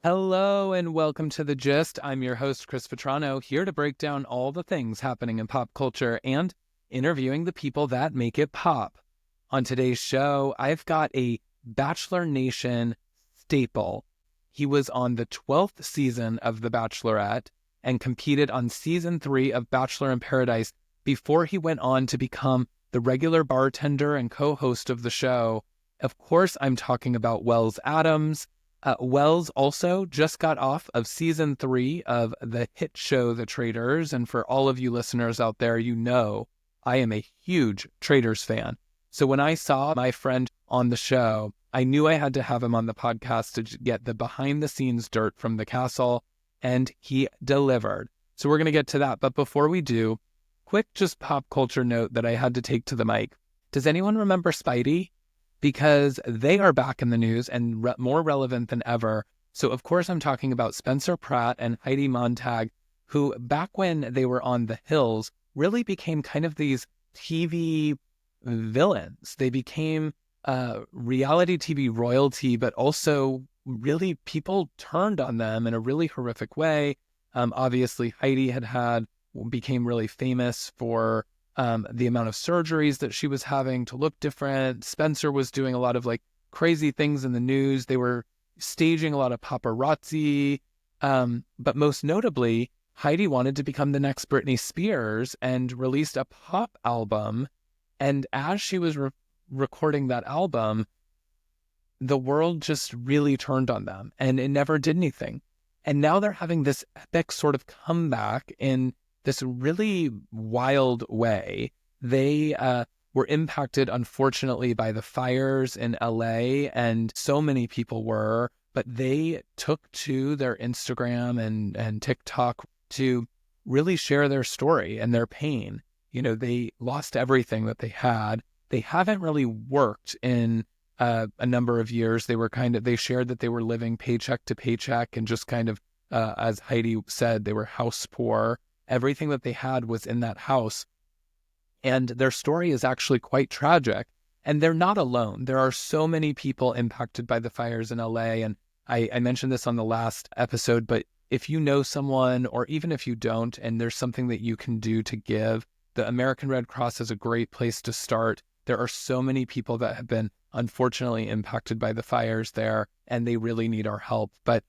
Hello and welcome to The Gist. I'm your host, Chris Vetrano, here to break down all the things happening in pop culture and interviewing the people that make it pop. On today's show, I've got a Bachelor Nation staple. He was on the 12th season of The Bachelorette and competed on season 3 of Bachelor in Paradise before he went on to become the regular bartender and co-host of the show. Of course, I'm talking about Wells Adams. Wells also just got off of season 3 of the hit show, The Traitors. And for all of you listeners out there, you know I am a huge Traitors fan. So when I saw my friend on the show, I knew I had to have him on the podcast to get the behind the scenes dirt from the castle, and he delivered. So we're going to get to that. But before we do, quick just pop culture note that I had to take to the mic. Does anyone remember Speidi? Because they are back in the news and more relevant than ever. So, of course, I'm talking about Spencer Pratt and Heidi Montag, who back when they were on The Hills really became kind of these TV villains. They became reality TV royalty, but also really people turned on them in a really horrific way. Obviously, Heidi became really famous for the amount of surgeries that she was having to look different. Spencer was doing a lot of crazy things in the news. They were staging a lot of paparazzi. But most notably, Heidi wanted to become the next Britney Spears and released a pop album. And as she was recording that album, the world just really turned on them and it never did anything. And now they're having this epic sort of comeback in this really wild way. They were impacted, unfortunately, by the fires in LA, and so many people were, but they took to their Instagram and TikTok to really share their story and their pain. You know, they lost everything that they had. They haven't really worked in a number of years. They shared that they were living paycheck to paycheck and just kind of, as Heidi said, they were house poor. Everything that they had was in that house. And their story is actually quite tragic. And they're not alone. There are so many people impacted by the fires in LA. And I mentioned this on the last episode, but if you know someone, or even if you don't, and there's something that you can do to give, the American Red Cross is a great place to start. There are so many people that have been unfortunately impacted by the fires there, and they really need our help. But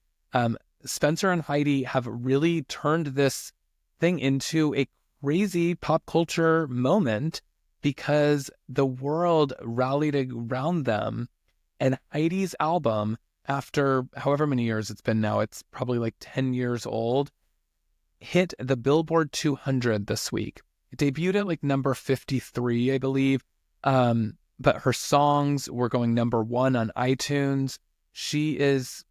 Spencer and Heidi have really turned this thing into a crazy pop culture moment because the world rallied around them, and Heidi's album, after however many years it's been now, it's probably 10 years old, hit the Billboard 200 this week. It debuted at number 53, I believe. But her songs were going number 1 on iTunes. She is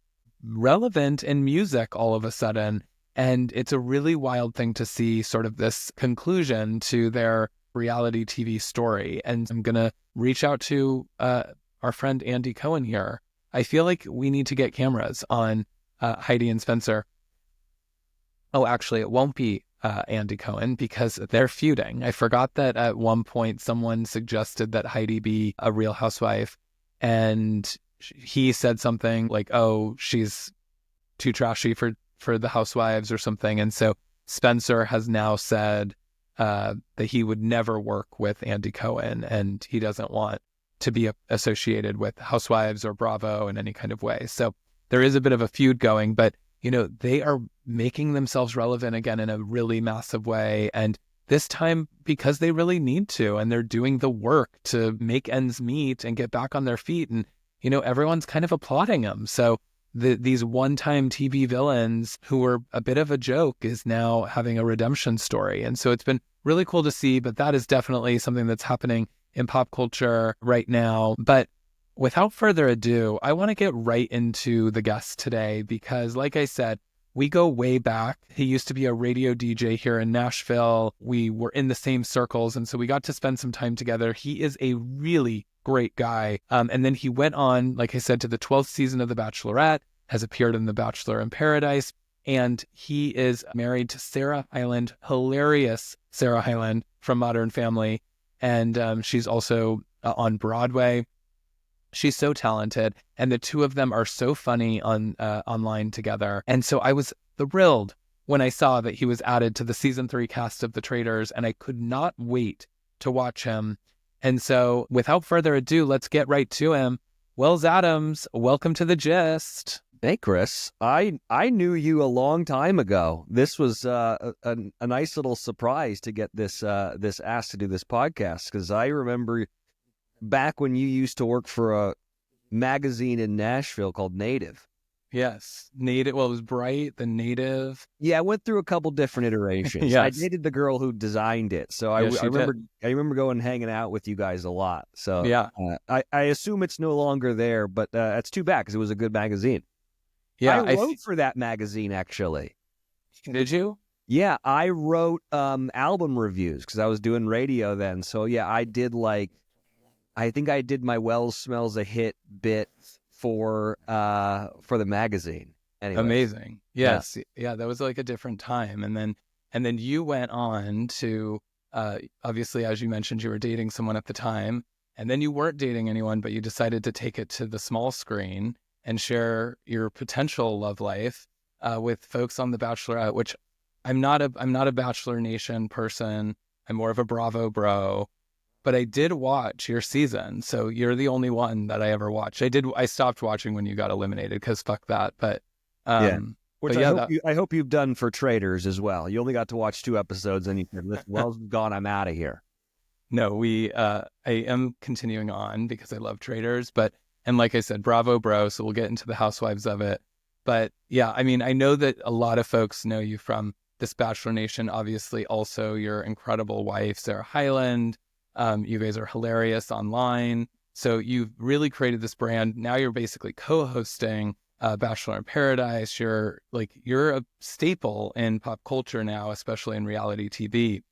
relevant in music all of a sudden. And it's a really wild thing to see sort of this conclusion to their reality TV story. And I'm going to reach out to our friend Andy Cohen here. I feel like we need to get cameras on Heidi and Spencer. Oh, actually, it won't be Andy Cohen because they're feuding. I forgot that at one point someone suggested that Heidi be a Real Housewife. And he said something like, oh, she's too trashy for the housewives or something. And so Spencer has now said that he would never work with Andy Cohen and he doesn't want to be associated with housewives or Bravo in any kind of way. So there is a bit of a feud going, but they are making themselves relevant again in a really massive way. And this time because they really need to, and they're doing the work to make ends meet and get back on their feet. And, everyone's kind of applauding them. So these one-time TV villains who were a bit of a joke is now having a redemption story. And so it's been really cool to see, but that is definitely something that's happening in pop culture right now. But without further ado, I want to get right into the guest today because, like I said, we go way back. He used to be a radio DJ here in Nashville. We were in the same circles, and so we got to spend some time together. He is a really great guy. And then he went on, like I said, to the 12th season of The Bachelorette, has appeared in The Bachelor in Paradise, and he is married to Sarah Hyland, hilarious Sarah Hyland from Modern Family. And she's also on Broadway. She's so talented, and the two of them are so funny on online together. And so I was thrilled when I saw that he was added to the season 3 cast of The Traitors, and I could not wait to watch him. And so, without further ado, let's get right to him. Wells Adams, welcome to The Gist. Hey, Chris. I knew you a long time ago. This was a nice little surprise to get this asked to do this podcast, because I remember back when you used to work for a magazine in Nashville called Native. Yes, Native. Well, it was Bright, the Native. Yeah, I went through a couple different iterations. Yes. I dated the girl who designed it, so I remember going and hanging out with you guys a lot. So yeah, I assume it's no longer there, but that's too bad because it was a good magazine. Yeah, I wrote for that magazine, actually. Did you? Yeah, I wrote album reviews because I was doing radio then. So yeah, I think I did my Wells Smells a Hit bit for the magazine. Anyway. Amazing. Yes. Yeah, that was like a different time. And then you went on to obviously, as you mentioned, you were dating someone at the time, and then you weren't dating anyone, but you decided to take it to the small screen and share your potential love life with folks on The Bachelor, which I'm not a Bachelor Nation person. I'm more of a Bravo bro, but I did watch your season. So you're the only one that I ever watched. I stopped watching when you got eliminated because fuck that. But which I hope you've done for Traitors as well. You only got to watch 2 episodes and you said, "Wells is gone. I'm out of here." No, I am continuing on because I love Traitors, and like I said, Bravo bro, so we'll get into the housewives of it. But yeah, I mean, I know that a lot of folks know you from this Bachelor Nation, obviously also your incredible wife, Sarah Hyland. You guys are hilarious online. So you've really created this brand. Now you're basically co-hosting Bachelor in Paradise. You're a staple in pop culture now, especially in reality TV.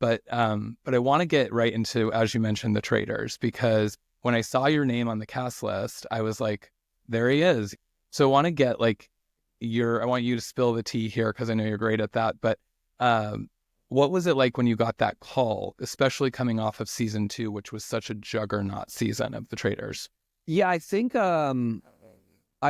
But I want to get right into, as you mentioned, The Traitors, because when I saw your name on the cast list, I was like, there he is. So I want to get I want you to spill the tea here because I know you're great at that. But what was it like when you got that call, especially coming off of season 2, which was such a juggernaut season of The Traitors? Yeah, I think I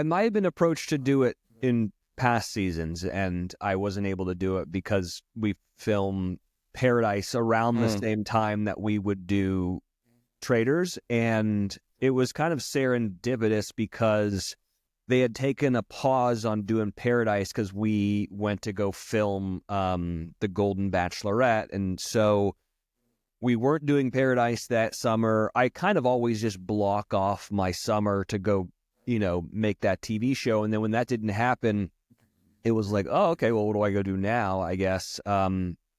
might have been approached to do it in past seasons, and I wasn't able to do it because we filmed Paradise around the same time that we would do Traitors, and it was kind of serendipitous because they had taken a pause on doing Paradise because we went to go film The Golden Bachelorette, and so we weren't doing Paradise that summer. I kind of always just block off my summer to go, make that TV show, and then when that didn't happen, it was like, oh, okay, well, what do I go do now, I guess.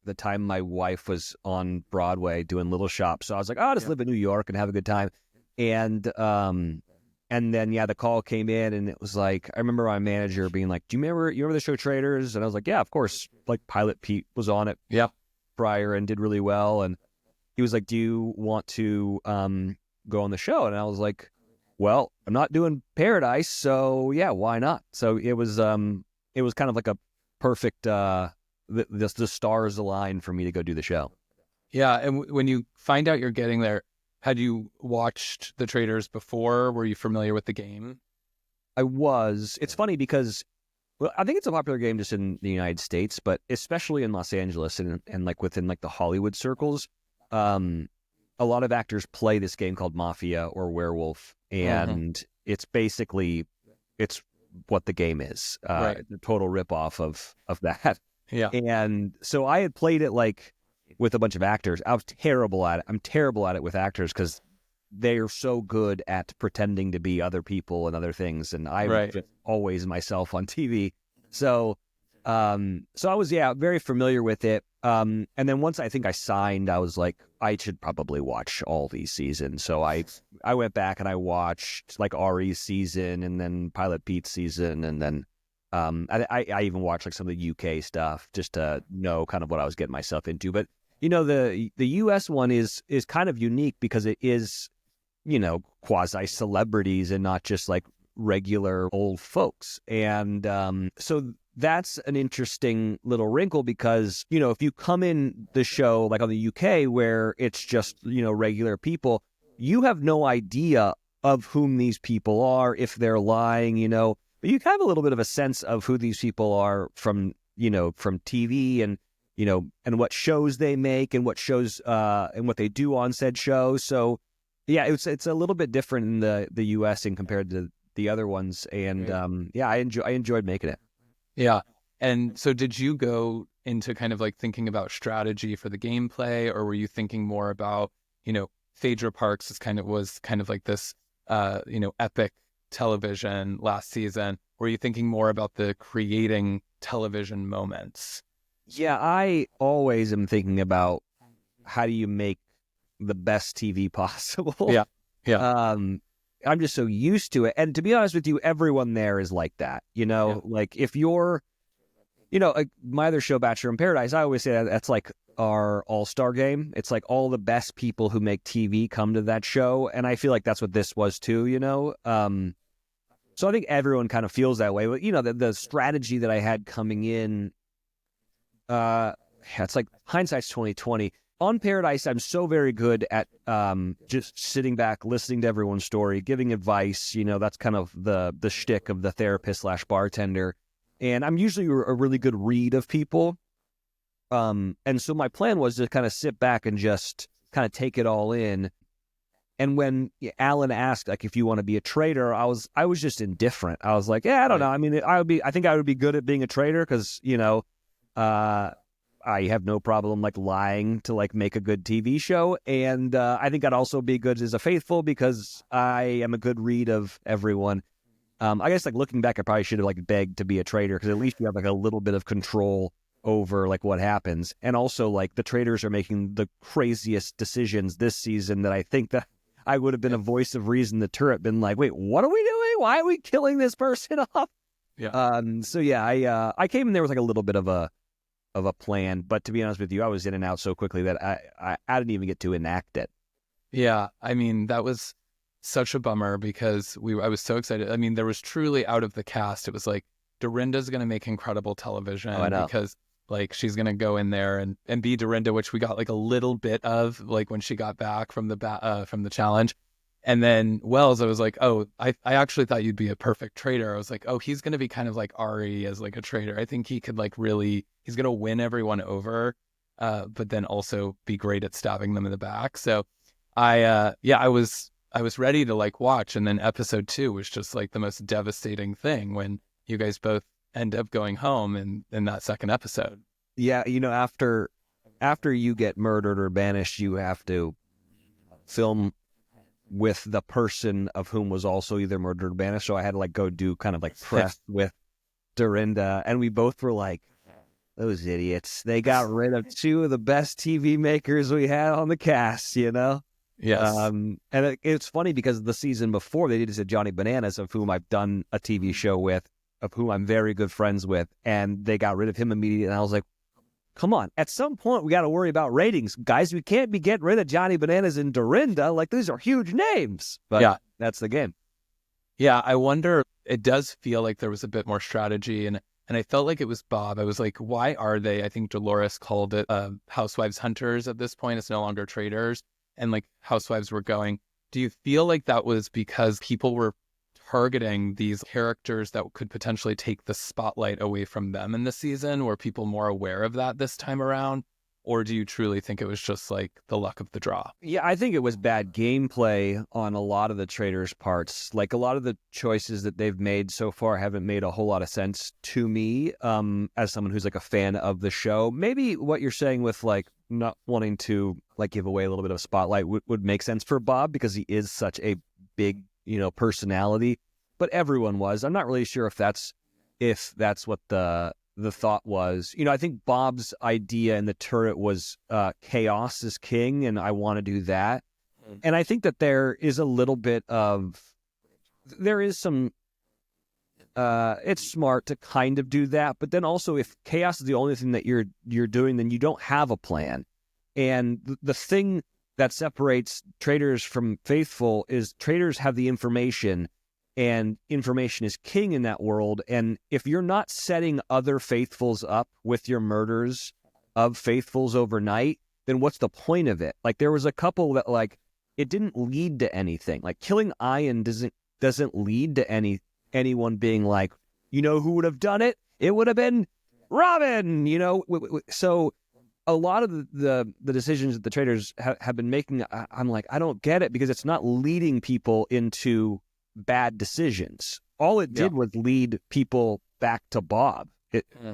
The time my wife was on Broadway doing Little Shop. So I was like, I'll just live in New York and have a good time. And then, the call came in and it was like, I remember my manager being like, you remember the show Traitors? And I was like, yeah, of course. Like Pilot Pete was on it prior and did really well. And he was like, do you want to go on the show? And I was like, well, I'm not doing Paradise. So yeah, why not? So it was kind of like a perfect, the stars aligned for me to go do the show. Yeah, and when you find out you're getting there, had you watched The Traitors before? Were you familiar with the game? I was. It's funny because, well, I think it's a popular game just in the United States, but especially in Los Angeles and like within like the Hollywood circles, a lot of actors play this game called Mafia or Werewolf, and it's basically what the game is. The total ripoff of that. Yeah. And so I had played it like with a bunch of actors. I was terrible at it. I'm terrible at it with actors because they're so good at pretending to be other people and other things. And I'm just always myself on TV. So I was, very familiar with it. And then once I think I signed, I was like, I should probably watch all these seasons. So I went back and I watched like Ari's season and then Pilot Pete's season. And then I even watched like some of the UK stuff just to know kind of what I was getting myself into. But the US one is kind of unique because it is, quasi celebrities and not just like regular old folks. And so that's an interesting little wrinkle because, if you come in the show like on the UK where it's just, regular people, you have no idea of whom these people are, if they're lying, but you have a little bit of a sense of who these people are from TV and, and what shows they make and what shows, and what they do on said shows. So yeah, it's a little bit different in the US and compared to the other ones. And, I enjoyed making it. Yeah. And so did you go into kind of like thinking about strategy for the gameplay, or were you thinking more about, Phaedra Parks was kind of like this, epic television last season? Were you thinking more about the creating television moments? Yeah, I always am thinking about how do you make the best TV possible. Yeah. Yeah. I'm just so used to it. And to be honest with you, everyone there is like that. Like if you're, my other show, Bachelor in Paradise, I always say that's like our all-star game. It's like all the best people who make TV come to that show. And I feel like that's what this was too, So I think everyone kind of feels that way. But, the strategy that I had coming in, it's like hindsight's 2020. On Paradise, I'm so very good at just sitting back, listening to everyone's story, giving advice. That's kind of the shtick of the therapist / bartender. And I'm usually a really good read of people. And so my plan was to kind of sit back and just kind of take it all in. And when Alan asked, like, if you want to be a traitor, I was just indifferent. I was like, yeah, I don't know. I mean, I think I would be good at being a traitor because, I have no problem like lying to like make a good TV show. And I think I'd also be good as a faithful because I am a good read of everyone. I guess like looking back, I probably should have like begged to be a traitor because at least you have like a little bit of control over like what happens. And also like the traitors are making the craziest decisions this season that I think that I would have been a voice of reason. The turret been like, wait, what are we doing? Why are we killing this person off? Yeah. So yeah, I came in there with like a little bit of a plan, but to be honest with you, I was in and out so quickly that I didn't even get to enact it. Yeah. I mean, that was such a bummer because I was so excited. I mean, there was truly out of the cast. It was like Dorinda's going to make incredible television because like she's going to go in there and be Dorinda, which we got like a little bit of like when she got back from the challenge. And then Wells, I was like, oh, I actually thought you'd be a perfect traitor. I was like, oh, he's going to be kind of like Ari as like a traitor. I think he could like really, he's going to win everyone over, but then also be great at stabbing them in the back. So I was ready to like watch. And then episode 2 was just like the most devastating thing when you guys both end up going home in that second episode. Yeah. After you get murdered or banished, you have to film with the person of whom was also either murdered or banished. So I had to like go do kind of like press with Dorinda. And we both were like, those idiots. They got rid of 2 of the best TV makers we had on the cast, Yes. And it's funny because the season before they did Johnny Bananas, of whom I've done a TV show with, of whom I'm very good friends with, and they got rid of him immediately. And I was like, come on, at some point we got to worry about ratings, guys. We can't be getting rid of Johnny Bananas and Dorinda. Like, these are huge names. But yeah, that's the game. Yeah, I wonder, it does feel like there was a bit more strategy, and I felt like it was Bob. I was like, why are they? I think Dolores called it Housewives Hunters at this point. It's no longer Traitors. And like Housewives were going, do you feel like that was because people were targeting these characters that could potentially take the spotlight away from them in the season? Were people more aware of that this time around? Or do you truly think it was just like the luck of the draw? Yeah, I think it was bad gameplay on a lot of the Traitors' parts. Like a lot of the choices that they've made so far haven't made a whole lot of sense to me, as someone who's like a fan of the show. Maybe what you're saying with like not wanting to like give away a little bit of a spotlight would make sense for Bob because he is such a big, personality. But everyone was. I'm not really sure if that's what the thought was. I think Bob's idea in the turret was chaos is king, and I want to do that. And I think that there is a little bit of, there is some, it's smart to kind of do that. But then also if chaos is the only thing that you're doing, then you don't have a plan. And the thing that separates traitors from faithful is traitors have the information, and information is king in that world. And if you're not setting other faithfuls up with your murders of faithfuls overnight, then what's the point of it? Like there was a couple that like, it didn't lead to anything. Like killing Ian doesn't lead to anyone being like, you know who would have done it? It would have been Robin, you know? So a lot of the decisions that the Traitors have been making, I'm like, I don't get it, because it's not leading people into bad decisions. All it did was lead people back to Bob,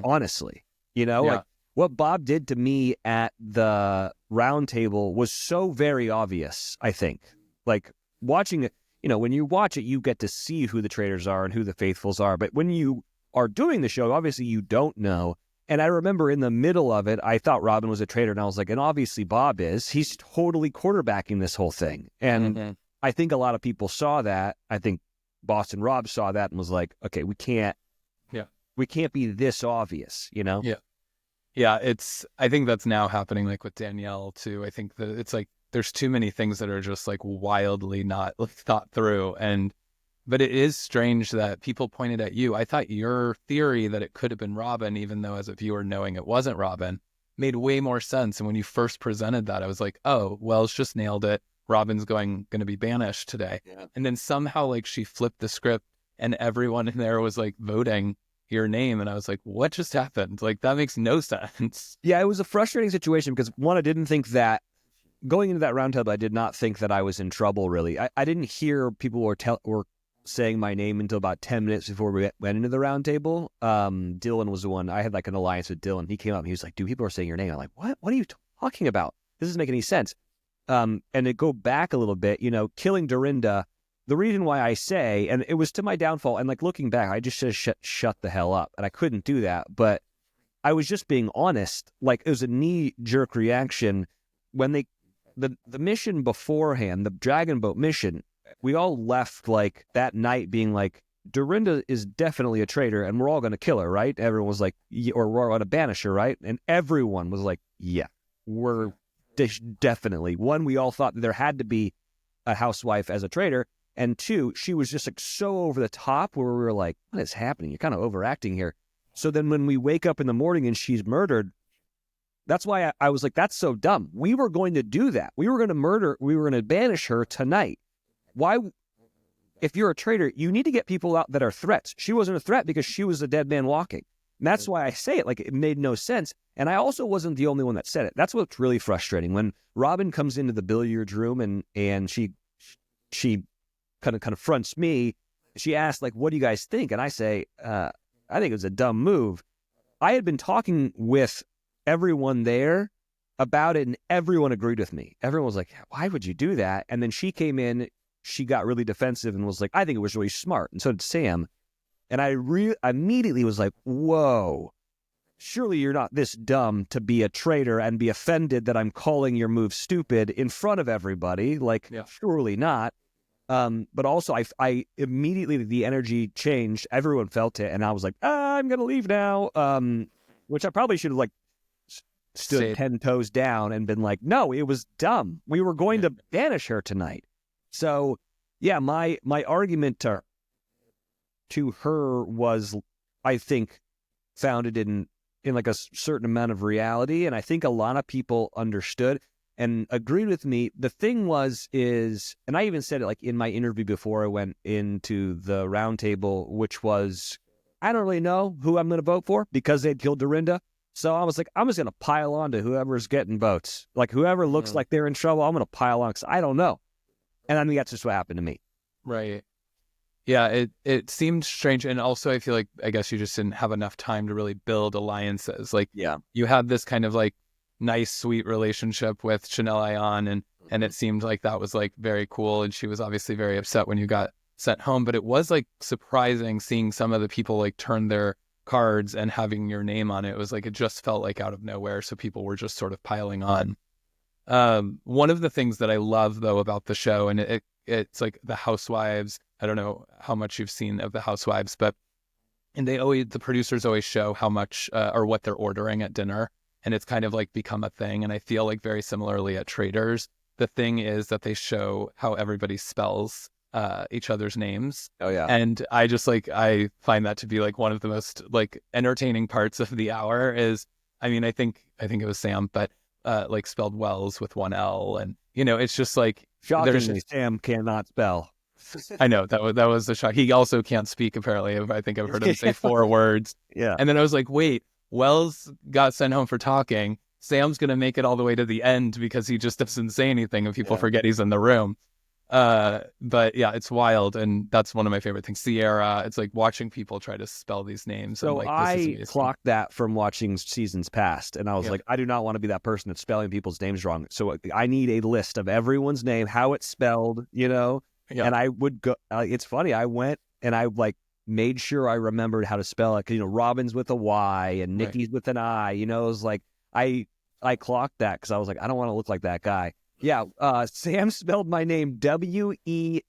honestly. You know, like what Bob did to me at the round table was so very obvious, I think. Like watching it, you know, when you watch it, you get to see who the Traitors are and who the Faithfuls are. But when you are doing the show, obviously you don't know. And I remember in the middle of it, I thought Robin was a traitor, and I was like, and obviously Bob is. He's totally quarterbacking this whole thing. And I think a lot of people saw that. I think Boston Rob saw that and was like, okay, we can't be this obvious, you know? Yeah, I think that's now happening like with Danielle too. I think that it's like there's too many things that are just like wildly not thought through. But it is strange that people pointed at you. I thought your theory that it could have been Robin, even though as a viewer knowing it wasn't Robin, made way more sense. And when you first presented that, I was like, oh, Wells just nailed it. Robin's going to be banished today. Yeah. And then somehow like she flipped the script and everyone in there was like voting your name. And I was like, what just happened? Like, that makes no sense. Yeah, it was a frustrating situation because one, I didn't think that going into that roundtable, I did not think that I was in trouble, really. I didn't hear people were saying my name until about 10 minutes before we went into the roundtable. Dylan was the one. I had like an alliance with Dylan. He came up and he was like, dude, people are saying your name. I'm like, what? What are you talking about? This doesn't make any sense. And to go back a little bit, you know, killing Dorinda, the reason why I say, and it was to my downfall, and like looking back, I just said shut the hell up. And I couldn't do that. But I was just being honest. Like, it was a knee-jerk reaction when the mission beforehand, the Dragon Boat mission, we all left like that night being like, Dorinda is definitely a traitor and we're all going to kill her, right? Everyone was like, or we're going to banish her, right? And everyone was like, yeah, we're definitely. One, we all thought that there had to be a housewife as a traitor. And two, she was just like so over the top where we were like, what is happening? You're kind of overacting here. So then when we wake up in the morning and she's murdered, that's why I was like, that's so dumb. We were going to do that. We were going to banish her tonight. Why, if you're a traitor, you need to get people out that are threats. She wasn't a threat because she was a dead man walking. And that's why I say it, like it made no sense. And I also wasn't the only one that said it. That's what's really frustrating. When Robin comes into the billiards room and she kind of confronts me, she asked, like, what do you guys think? And I say, I think it was a dumb move. I had been talking with everyone there about it, and everyone agreed with me. Everyone was like, why would you do that? And then she came in, she got really defensive and was like, I think it was really smart. And so did Sam. And I immediately was like, whoa, surely you're not this dumb to be a traitor and be offended that I'm calling your move stupid in front of everybody. Like, surely not. But also I immediately, the energy changed. Everyone felt it. And I was like, I'm going to leave now. Which I probably should have like stood 10 toes down and been like, no, it was dumb. We were going to banish her tonight. So, yeah, my argument to her was, I think, founded in like a certain amount of reality, and I think a lot of people understood and agreed with me. The thing is, and I even said it like in my interview before I went into the roundtable, which was, I don't really know who I'm going to vote for because they'd killed Dorinda. So I was like, I'm just going to pile on to whoever's getting votes. Like whoever looks like they're in trouble, I'm going to pile on because I don't know. And I think that's just what happened to me. Right. Yeah, it seemed strange. And also I feel like, I guess you just didn't have enough time to really build alliances. Like, you had this kind of like nice, sweet relationship with Chanel Ayan, and it seemed like that was like very cool. And she was obviously very upset when you got sent home. But it was like surprising seeing some of the people like turn their cards and having your name on it. It was like, it just felt like out of nowhere. So people were just sort of piling on. One of the things that I love though about the show, and it's like the housewives, I don't know how much you've seen of the housewives, but the producers always show how much or what they're ordering at dinner, and it's kind of like become a thing. And I feel like very similarly at Traitors, the thing is that they show how everybody spells each other's names. Oh yeah. And I just like, I find that to be like one of the most like entertaining parts of the hour is, I mean, I think it was Sam, but like spelled Wells with one L, and you know, it's just like Shockingly, Sam cannot spell. I know that was the shock. He also can't speak, apparently. I think I've heard him say 4 words. Yeah. And then I was like, wait, Wells got sent home for talking. Sam's going to make it all the way to the end because he just doesn't say anything and people forget he's in the room. But yeah, it's wild. And that's one of my favorite things. Sierra, it's like watching people try to spell these names. So like, I clocked that from watching seasons past. And I was like, I do not want to be that person that's spelling people's names wrong. So I need a list of everyone's name, how it's spelled, you know? Yeah. And I would go, it's funny. I went and I like made sure I remembered how to spell it. Cause, you know, Robin's with a Y and Nikki's with an I, you know, it was like, I clocked that because I was like, I don't want to look like that guy. Yeah. Sam spelled my name WEL''S.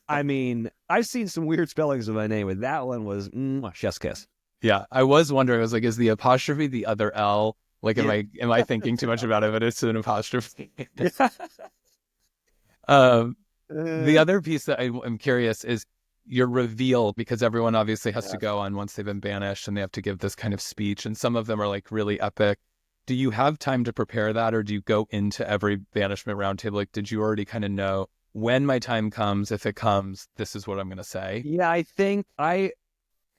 I mean, I've seen some weird spellings of my name, but that one was chef's kiss. Yeah. I was wondering, I was like, is the apostrophe the other L? Like, am I thinking too much about it? But it's an apostrophe. The other piece that I'm curious is your reveal, because everyone obviously has to go on once they've been banished and they have to give this kind of speech. And some of them are like really epic. Do you have time to prepare that, or do you go into every banishment roundtable? Like, did you already kind of know when my time comes, if it comes, this is what I'm going to say? Yeah, I think I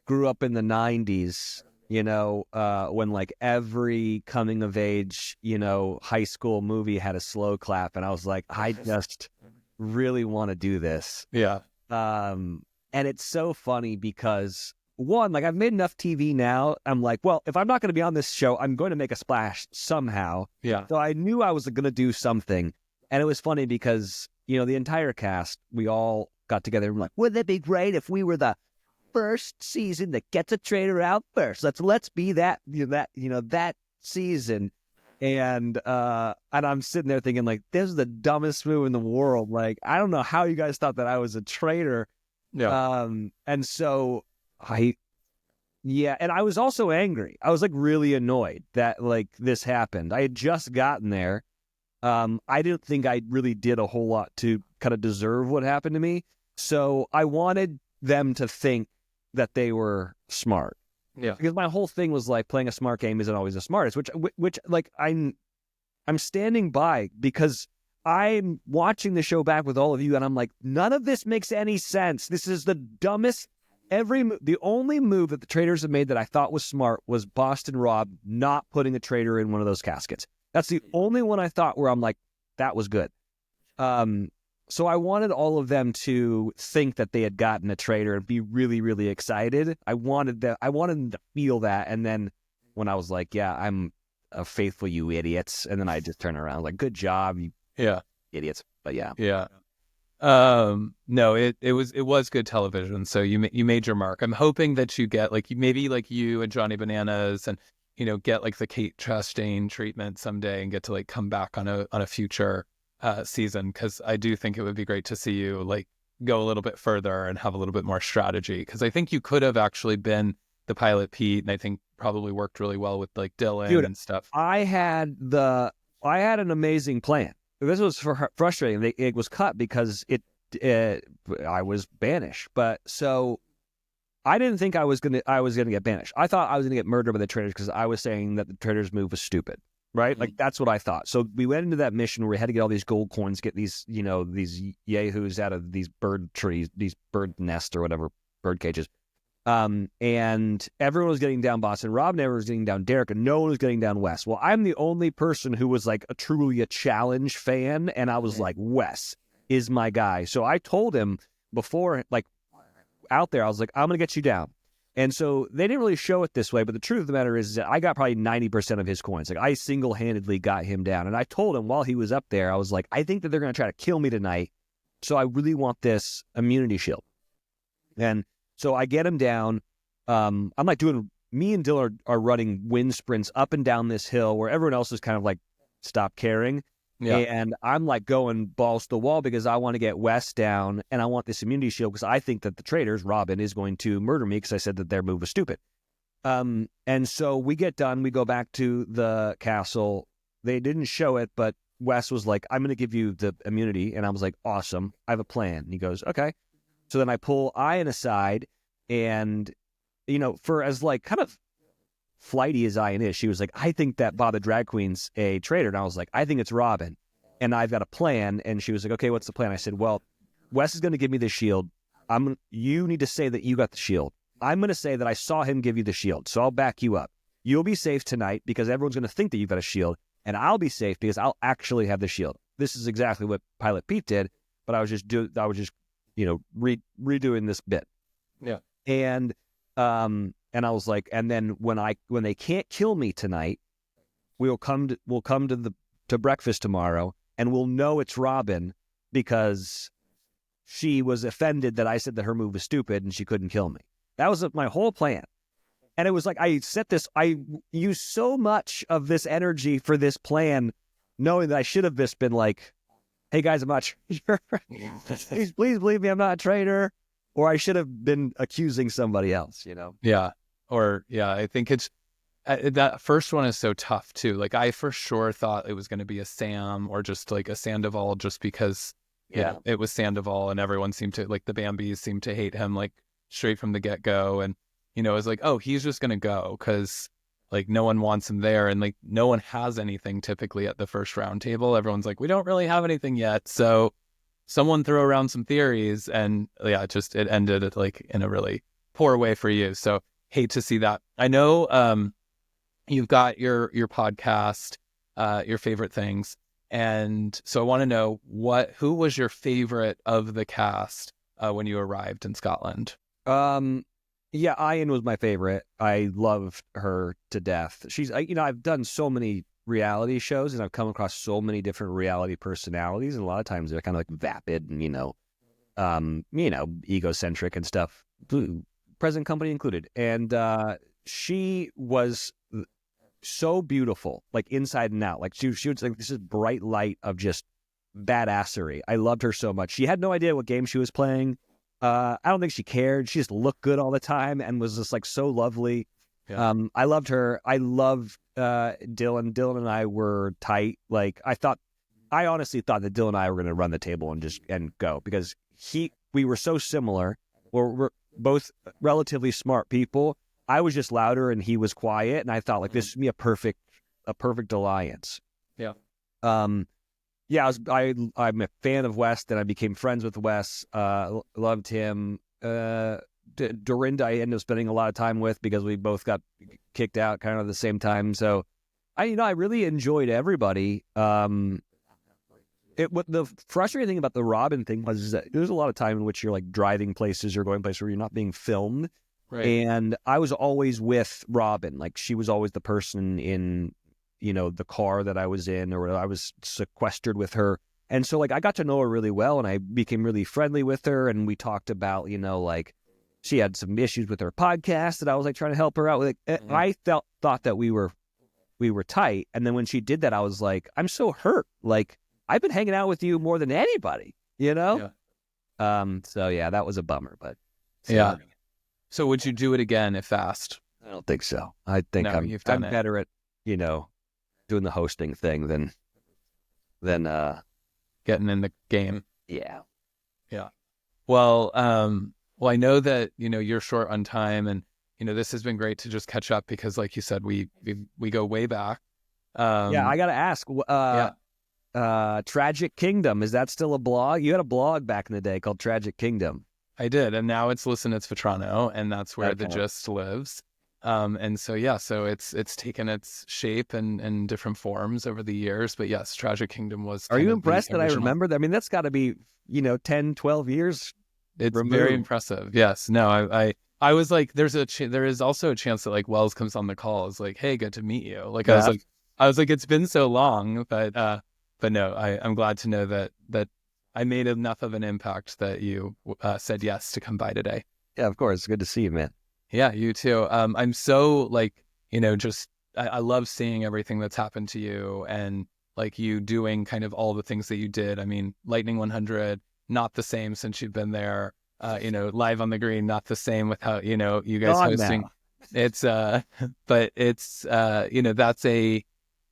grew up in the 90s, you know, when like every coming of age, you know, high school movie had a slow clap. And I was like, I just really want to do this. Yeah. And it's so funny because one, like I've made enough TV now. I'm like, well, if I'm not going to be on this show, I'm going to make a splash somehow. Yeah. So I knew I was going to do something. And it was funny because, you know, the entire cast, we all got together and were like, wouldn't it be great if we were the first season that gets a traitor out first? Let's be that season. And I'm sitting there thinking like, this is the dumbest move in the world. Like, I don't know how you guys thought that I was a traitor. Yeah. And so and I was also angry. I was like really annoyed that like this happened. I had just gotten there. I didn't think I really did a whole lot to kind of deserve what happened to me. So I wanted them to think that they were smart. Yeah. Because my whole thing was like playing a smart game isn't always the smartest, which like I'm standing by because I'm watching the show back with all of you and I'm like, none of this makes any sense. This is the dumbest. The only move that the Traitors have made that I thought was smart was Boston Rob not putting a traitor in one of those caskets. That's the only one I thought where I'm like, that was good. So I wanted all of them to think that they had gotten a traitor and be really, really excited. I wanted them to feel that. And then when I was like, yeah, I'm a faithful, you idiots. And then I just turn around like, good job, you idiots. But yeah. Yeah. No, it was good television. So you made your mark. I'm hoping that you get like maybe like you and Johnny Bananas and, you know, get like the Kate Chastain treatment someday and get to like come back on a future season, because I do think it would be great to see you like go a little bit further and have a little bit more strategy, because I think you could have actually been the pilot Pete, and I think probably worked really well with like Dylan and stuff. I had an amazing plan. This was frustrating. It was cut because I was banished, but so I didn't think I was gonna get banished. I thought I was gonna get murdered by the Traitors because I was saying that the Traitors move was stupid. Right? Mm-hmm. Like, that's what I thought. So we went into that mission where we had to get all these gold coins, get these, you know, these yahoos out of these bird trees, these bird nests or whatever, bird cages. And everyone was getting down Boston. Rob never was getting down Derek, and no one was getting down Wes. Well, I'm the only person who was like truly a challenge fan, and I was like, Wes is my guy. So I told him before, like, out there, I was like, I'm going to get you down. And so they didn't really show it this way, but the truth of the matter is that I got probably 90% of his coins. Like, I single-handedly got him down. And I told him while he was up there, I was like, I think that they're going to try to kill me tonight, so I really want this immunity shield. And so I get him down. I'm like me and Dylan are running wind sprints up and down this hill where everyone else is kind of like, stop caring. Yeah. And I'm like going balls to the wall because I want to get Wes down and I want this immunity shield because I think that the Traitors, Robin, is going to murder me because I said that their move was stupid. And so we get done. We go back to the castle. They didn't show it, but Wes was like, I'm going to give you the immunity. And I was like, awesome. I have a plan. And he goes, okay. So then I pull Ian aside and, you know, for as like kind of flighty as Ian is, she was like, I think that Bob the Drag Queen's a traitor. And I was like, I think it's Robin. and I've got a plan. And she was like, okay, what's the plan? I said, well, Wes is going to give me the shield. You need to say that you got the shield. I'm going to say that I saw him give you the shield, so I'll back you up. You'll be safe tonight because everyone's going to think that you've got a shield, and I'll be safe because I'll actually have the shield. This is exactly what Pilot Pete did, but I was just redoing this bit. Yeah. And I was like, and then when they can't kill me tonight, we'll come to breakfast tomorrow, and we'll know it's Robin because she was offended that I said that her move was stupid and she couldn't kill me. That was my whole plan. And it was like I used so much of this energy for this plan, knowing that I should have just been like, hey guys, I'm not traitor. Please believe me, I'm not a traitor. Or I should have been accusing somebody else, Yeah. Or, yeah, I think it's, that first one is so tough too. Like I for sure thought it was going to be a Sam or just like a Sandoval just because it was Sandoval and everyone seemed to, like the Bambis seemed to hate him like straight from the get-go. And, it was like, oh, he's just going to go because like no one wants him there. And like no one has anything typically at the first round table. Everyone's like, we don't really have anything yet. So someone throw around some theories and it ended like in a really poor way for you. So hate to see that. I know you've got your podcast, your favorite things. And so I want to know who was your favorite of the cast when you arrived in Scotland? Yeah, Ian was my favorite. I loved her to death. She's, I've done so many reality shows and I've come across so many different reality personalities. And a lot of times they're kind of like vapid and, egocentric and stuff, present company included. And she was so beautiful, like inside and out. Like she was like this is bright light of just badassery. I loved her so much. She had no idea what game she was playing. I don't think she cared. She just looked good all the time and was just like so lovely. Yeah. I loved her. I loved Dylan. Dylan and I were tight. Like I honestly thought that Dylan and I were going to run the table and go because we were so similar. We're both relatively smart people. I was just louder and he was quiet, and I thought like this would be a perfect alliance. Yeah. Yeah, I'm a fan of Wes. Then I became friends with Wes. Loved him. Dorinda, I ended up spending a lot of time with because we both got kicked out kind of at the same time. So, I really enjoyed everybody. What the frustrating thing about the Robin thing was that there's a lot of time in which you're like driving places or going places where you're not being filmed. Right. And I was always with Robin. Like she was always the person in the car that I was in, or I was sequestered with her. And so like I got to know her really well and I became really friendly with her. And we talked about, like she had some issues with her podcast that I was like trying to help her out with. Mm-hmm. I thought that we were tight. And then when she did that, I was like, I'm so hurt. Like I've been hanging out with you more than anybody, Yeah. So yeah, that was a bummer, but yeah. So would you do it again if asked? I don't think so. I think I'm better at, doing the hosting thing than getting in the game. Yeah. Yeah. Well, I know that, you're short on time and, this has been great to just catch up because like you said, we go way back. Yeah. I got to ask, Tragic Kingdom, is that still a blog? You had a blog back in the day called Tragic Kingdom. I did. And now it's Listen, It's Vetrano, and that's where the gist lives. And so, so it's taken its shape and different forms over the years. But yes, Tragic Kingdom was. Are you impressed that I remember that? I mean, that's got to be, 10, 12 years. It's removed. Very impressive. Yes. No, I was like, there is also a chance that like Wells comes on the call. Is like, hey, good to meet you. Like, yeah. I was like, it's been so long, but no, I'm glad to know that I made enough of an impact that you said yes to come by today. Yeah, of course. It's good to see you, man. Yeah, you too. I'm so like, I love seeing everything that's happened to you and like you doing kind of all the things that you did. I mean, Lightning 100, not the same since you've been there. Live on the Green, not the same without, you guys hosting. Now. It's, but it's,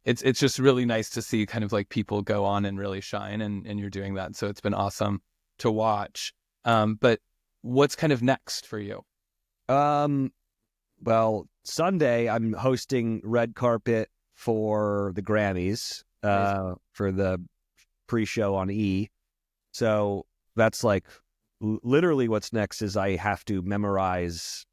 it's just really nice to see kind of like people go on and really shine and you're doing that. So it's been awesome to watch. But what's kind of next for you? Well, Sunday I'm hosting red carpet for the Grammys, for the pre-show on E. So that's like literally what's next is I have to memorize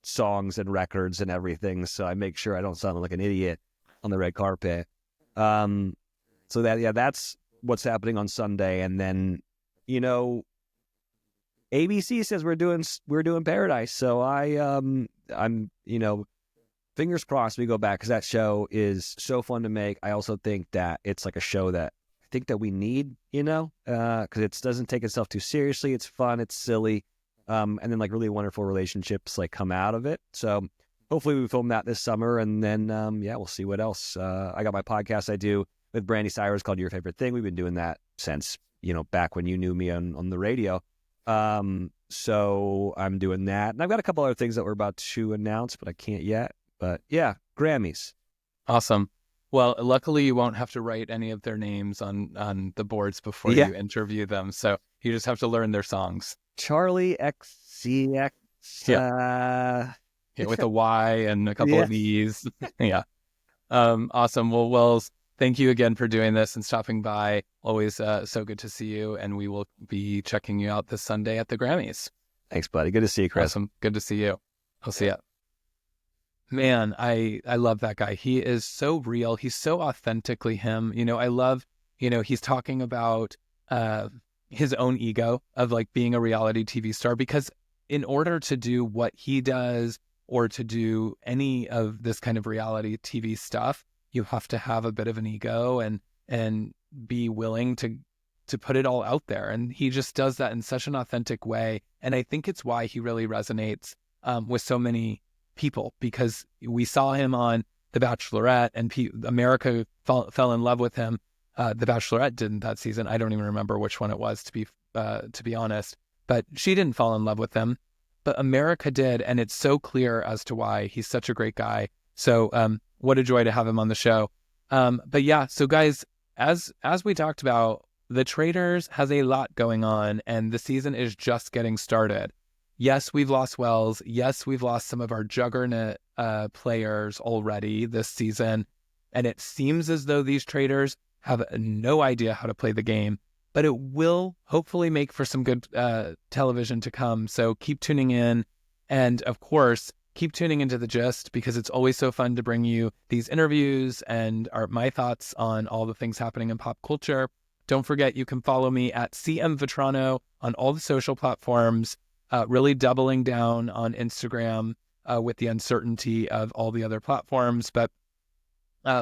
songs and records and everything. So I make sure I don't sound like an idiot on the red carpet. So that's what's happening on Sunday. And then, ABC says we're doing Paradise. So I'm, fingers crossed we go back, because that show is so fun to make. I also think that it's like a show that I think that we need, because it doesn't take itself too seriously. It's fun, it's silly, and then like really wonderful relationships like come out of it. So hopefully we film that this summer, and then we'll see what else. I got my podcast I do with Brandy Cyrus called Your Favorite Thing. We've been doing that since back when you knew me on the radio. So I'm doing that, and I've got a couple other things that we're about to announce, but I can't yet. But yeah, Grammys. Awesome. Well, luckily you won't have to write any of their names on the boards before you interview them. So you just have to learn their songs. Charlie XCX. With a Y and a couple of E's. Yeah. Awesome. Well, Wells, thank you again for doing this and stopping by. Always so good to see you. And we will be checking you out this Sunday at the Grammys. Thanks, buddy. Good to see you, Chris. Awesome. Good to see you. I'll see you. Man, I love that guy. He is so real. He's so authentically him. I love, he's talking about his own ego of like being a reality TV star, because in order to do what he does or to do any of this kind of reality TV stuff, you have to have a bit of an ego and be willing to put it all out there. And he just does that in such an authentic way. And I think it's why he really resonates with so many people, because we saw him on The Bachelorette and America fell in love with him. The Bachelorette didn't that season. I don't even remember which one it was, to be honest, but she didn't fall in love with him, but America did. And it's so clear as to why he's such a great guy. So what a joy to have him on the show. But yeah, so guys, as we talked about, the Traitors has a lot going on, and the season is just getting started. Yes, we've lost Wells. Yes, we've lost some of our juggernaut players already this season. And it seems as though these Traitors have no idea how to play the game. But it will hopefully make for some good television to come. So keep tuning in. And of course, keep tuning into The Gist, because it's always so fun to bring you these interviews and my thoughts on all the things happening in pop culture. Don't forget, you can follow me at CM Vetrano on all the social platforms. Really doubling down on Instagram with the uncertainty of all the other platforms. But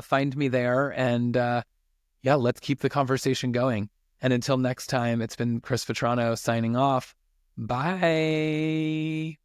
find me there, and let's keep the conversation going. And until next time, it's been Chris Vetrano signing off. Bye.